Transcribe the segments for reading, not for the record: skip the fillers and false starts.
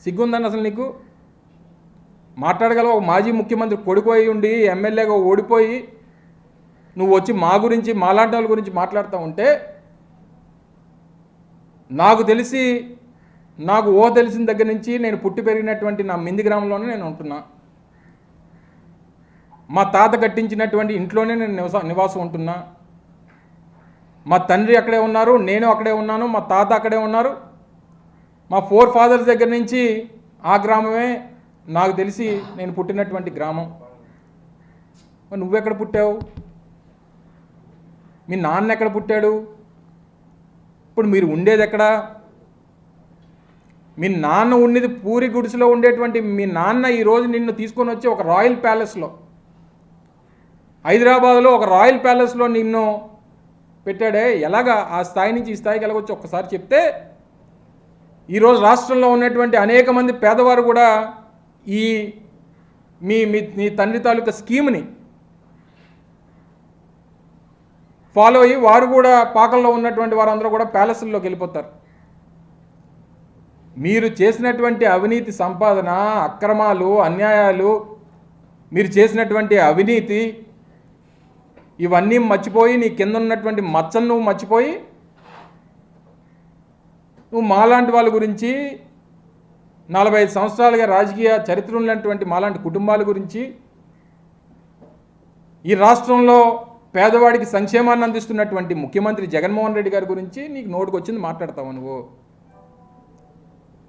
సిగ్గుందని అసలు నీకు మాట్లాడగలవు? మాజీ ముఖ్యమంత్రి కొడుకు అయి ఉండి ఎమ్మెల్యేగా ఓడిపోయి నువ్వు వచ్చి మా గురించి మాలాంటి వాళ్ళ గురించి మాట్లాడుతూ ఉంటే, నాకు తెలిసిన దగ్గర నుంచి నేను పుట్టి పెరిగినటువంటి నా మింది గ్రామంలోనే నేను ఉంటున్నా. మా తాత కట్టించినటువంటి ఇంట్లోనే నేను నివాసం ఉంటున్నా. మా తండ్రి అక్కడే ఉన్నారు, నేను అక్కడే ఉన్నాను, మా తాత అక్కడే ఉన్నారు. మా 4 ఫాదర్స్ దగ్గర నుంచి ఆ గ్రామమే నాకు తెలిసి నేను పుట్టినటువంటి గ్రామం. నువ్వెక్కడ పుట్టావు? మీ నాన్న ఎక్కడ పుట్టాడు? ఇప్పుడు మీరు ఉండేది ఎక్కడ? మీ నాన్న ఉండేది పూరి గుడిసెలో ఉండేటువంటి మీ నాన్న ఈరోజు నిన్ను తీసుకొని వచ్చి ఒక రాయల్ ప్యాలెస్లో, హైదరాబాద్లో ఒక రాయల్ ప్యాలెస్లో నిన్ను పెట్టాడే. ఎలాగా ఆ స్థాయి నుంచి ఈ స్థాయికి వెళ్ళవచ్చు ఒక్కసారి చెప్తే, ఈరోజు రాష్ట్రంలో ఉన్నటువంటి అనేక మంది పేదవారు కూడా ఈ మీ తండ్రి తాలూకా స్కీమ్ని ఫాలో అయ్యి వారు కూడా పాకల్లో ఉన్నటువంటి వారందరూ కూడా ప్యాలెస్ల్లోకి వెళ్ళిపోతారు. మీరు చేసినటువంటి అవినీతి సంపాదన, అక్రమాలు, అన్యాయాలు, మీరు చేసినటువంటి అవినీతి ఇవన్నీ మర్చిపోయి, నీ కింద ఉన్నటువంటి మచ్చను నువ్వు మర్చిపోయి, నువ్వు మాలాంటి వాళ్ళ గురించి 45 సంవత్సరాలుగా రాజకీయ చరిత్ర ఉన్నటువంటి మాలాంటి కుటుంబాల గురించి, ఈ రాష్ట్రంలో పేదవాడికి సంక్షేమాన్ని అందిస్తున్నటువంటి ముఖ్యమంత్రి జగన్మోహన్ రెడ్డి గారి గురించి నీకు నోటికి వచ్చింది మాట్లాడతావు.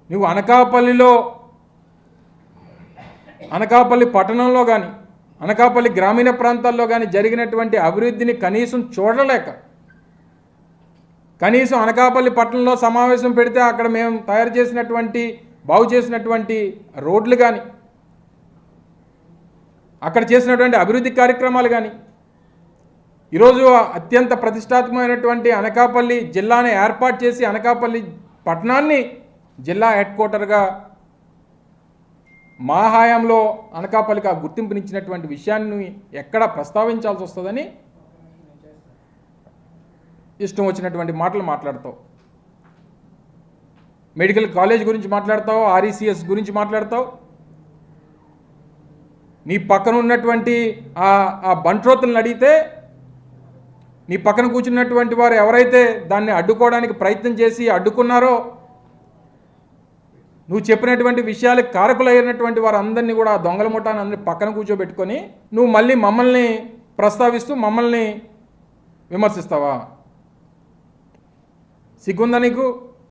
నువ్వు అనకాపల్లి పట్టణంలో కానీ, అనకాపల్లి గ్రామీణ ప్రాంతాల్లో కానీ జరిగినటువంటి అభివృద్ధిని కనీసం చూడలేక, కనీసం అనకాపల్లి పట్టణంలో సమావేశం పెడితే అక్కడ మేము తయారు చేసినటువంటి, బాగు చేసినటువంటి రోడ్లు కానీ, అక్కడ చేసినటువంటి అభివృద్ధి కార్యక్రమాలు కానీ, ఈరోజు అత్యంత ప్రతిష్టాత్మకమైనటువంటి అనకాపల్లి జిల్లాని ఏర్పాటు చేసి అనకాపల్లి పట్టణాన్ని జిల్లా హెడ్ క్వార్టర్గా మా హయాంలో అనకాపల్లికి ఆ గుర్తింపునిచ్చినటువంటి విషయాన్ని ఎక్కడ ప్రస్తావించాల్సి వస్తుందని ఇష్టం వచ్చినటువంటి మాటలు మాట్లాడతావు. మెడికల్ కాలేజ్ గురించి మాట్లాడతావు, ఆర్ఈసిఎస్ గురించి మాట్లాడతావు. నీ పక్కన ఉన్నటువంటి ఆ బంట్రోతులను అడిగితే, నీ పక్కన కూర్చున్నటువంటి వారు ఎవరైతే దాన్ని అడ్డుకోవడానికి ప్రయత్నం చేసి అడ్డుకున్నారో, నువ్వు చెప్పినటువంటి విషయాలకు కారకులైనటువంటి వారందరినీ కూడా దొంగల ముఠాన్ని అందరినీ పక్కన కూర్చోబెట్టుకొని నువ్వు మళ్ళీ మమ్మల్ని ప్రస్తావిస్తూ మమ్మల్ని విమర్శిస్తావా? సిగ్గుందా నీకు?